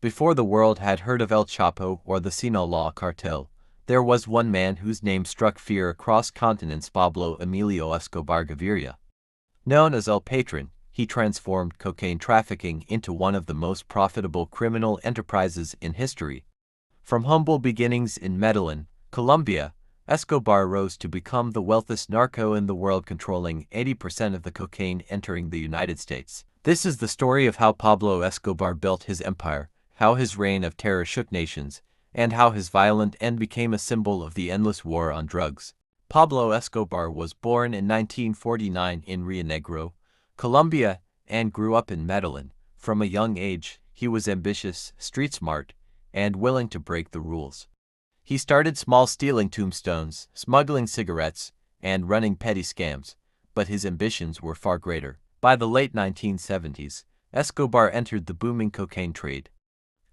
Before the world had heard of El Chapo or the Sinaloa cartel, there was one man whose name struck fear across continents: Pablo Emilio Escobar Gaviria. Known as El Patron, he transformed cocaine trafficking into one of the most profitable criminal enterprises in history. From humble beginnings in Medellin, Colombia, Escobar rose to become the wealthiest narco in the world, controlling 80% of the cocaine entering the United States. This is the story of how Pablo Escobar built his empire, how his reign of terror shook nations, and how his violent end became a symbol of the endless war on drugs. Pablo Escobar was born in 1949 in Rio Negro, Colombia, and grew up in Medellin. From a young age, he was ambitious, street-smart, and willing to break the rules. He started small, stealing tombstones, smuggling cigarettes, and running petty scams, but his ambitions were far greater. By the late 1970s, Escobar entered the booming cocaine trade.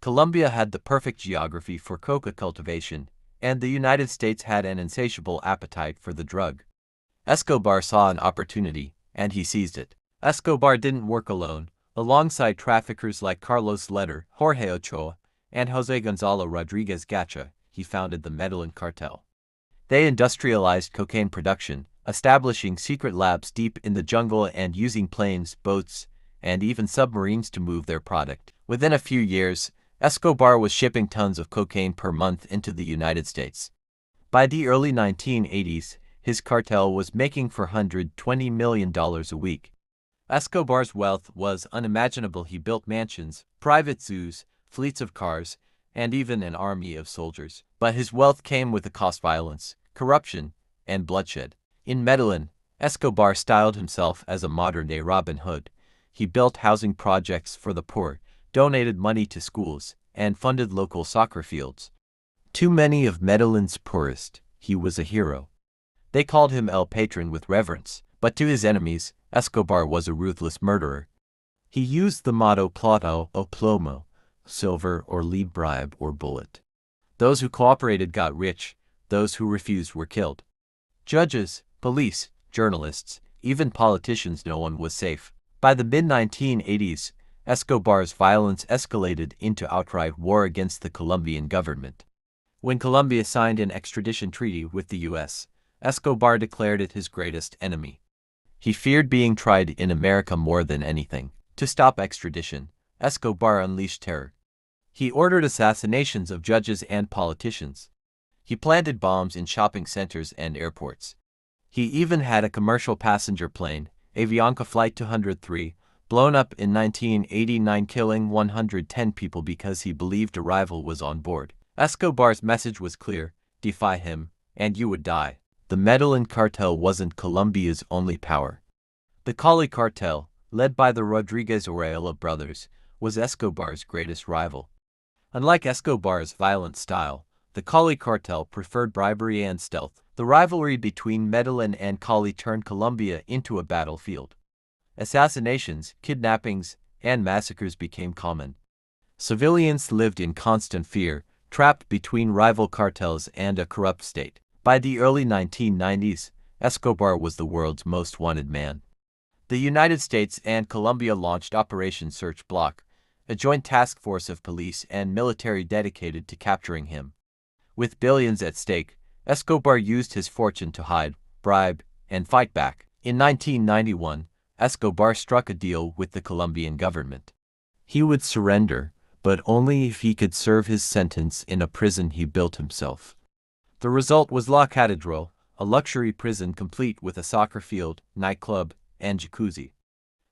Colombia had the perfect geography for coca cultivation, and the United States had an insatiable appetite for the drug. Escobar saw an opportunity, and he seized it. Escobar didn't work alone. Alongside traffickers like Carlos Leder, Jorge Ochoa, and Jose Gonzalo Rodriguez Gacha, he founded the Medellin Cartel. They industrialized cocaine production, establishing secret labs deep in the jungle and using planes, boats, and even submarines to move their product. Within a few years, Escobar was shipping tons of cocaine per month into the United States. By the early 1980s, his cartel was making $420 million a week. Escobar's wealth was unimaginable. He built mansions, private zoos, fleets of cars, and even an army of soldiers. But his wealth came with the cost: violence, corruption, and bloodshed. In Medellin, Escobar styled himself as a modern-day Robin Hood. He built housing projects for the poor, donated money to schools, and funded local soccer fields. To many of Medellin's poorest, he was a hero. They called him El Patron with reverence, but to his enemies, Escobar was a ruthless murderer. He used the motto plata o plomo, silver or lead, bribe or bullet. Those who cooperated got rich, those who refused were killed. Judges, police, journalists, even politicians, no one was safe. By the mid-1980s, Escobar's violence escalated into outright war against the Colombian government. When Colombia signed an extradition treaty with the U.S., Escobar declared it his greatest enemy. He feared being tried in America more than anything. To stop extradition, Escobar unleashed terror. He ordered assassinations of judges and politicians. He planted bombs in shopping centers and airports. He even had a commercial passenger plane, Avianca Flight 203, blown up in 1989, killing 110 people because he believed a rival was on board. Escobar's message was clear: defy him, and you would die. The Medellin cartel wasn't Colombia's only power. The Cali cartel, led by the Rodriguez Orellana brothers, was Escobar's greatest rival. Unlike Escobar's violent style, the Cali cartel preferred bribery and stealth. The rivalry between Medellin and Cali turned Colombia into a battlefield. Assassinations, kidnappings, and massacres became common. Civilians lived in constant fear, trapped between rival cartels and a corrupt state. By the early 1990s, Escobar was the world's most wanted man. The United States and Colombia launched Operation Search Block, a joint task force of police and military dedicated to capturing him. With billions at stake, Escobar used his fortune to hide, bribe, and fight back. In 1991, Escobar struck a deal with the Colombian government. He would surrender, but only if he could serve his sentence in a prison he built himself. The result was La Catedral, a luxury prison complete with a soccer field, nightclub, and jacuzzi.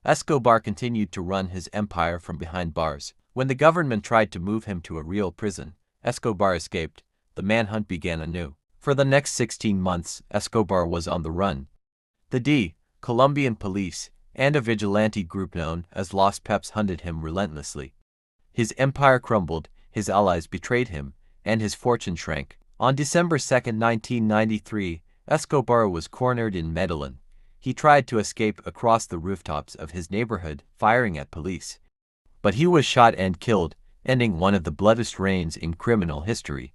Escobar continued to run his empire from behind bars. When the government tried to move him to a real prison, Escobar escaped. The manhunt began anew. For the next 16 months, Escobar was on the run. The Colombian police and a vigilante group known as Los Peps hunted him relentlessly. His empire crumbled, his allies betrayed him, and his fortune shrank. On December 2, 1993, Escobar was cornered in Medellin. He tried to escape across the rooftops of his neighborhood, firing at police. But he was shot and killed, ending one of the bloodiest reigns in criminal history.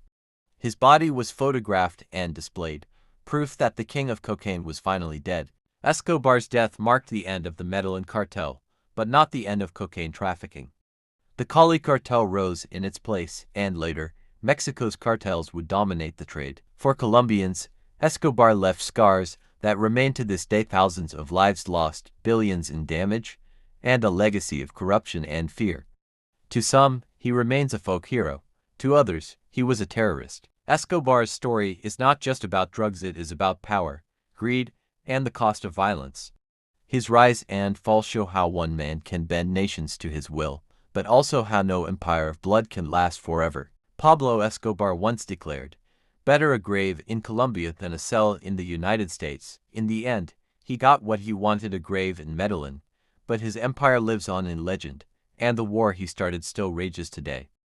His body was photographed and displayed, proof that the king of cocaine was finally dead. Escobar's death marked the end of the Medellin cartel, but not the end of cocaine trafficking. The Cali cartel rose in its place, and later, Mexico's cartels would dominate the trade. For Colombians, Escobar left scars that remain to this day: thousands of lives lost, billions in damage, and a legacy of corruption and fear. To some, he remains a folk hero. To others, he was a terrorist. Escobar's story is not just about drugs, it is about power, greed, and the cost of violence. His rise and fall show how one man can bend nations to his will, but also how no empire of blood can last forever. Pablo Escobar once declared, "Better a grave in Colombia than a cell in the United States." In the end, he got what he wanted: a grave in Medellin, but his empire lives on in legend, and the war he started still rages today.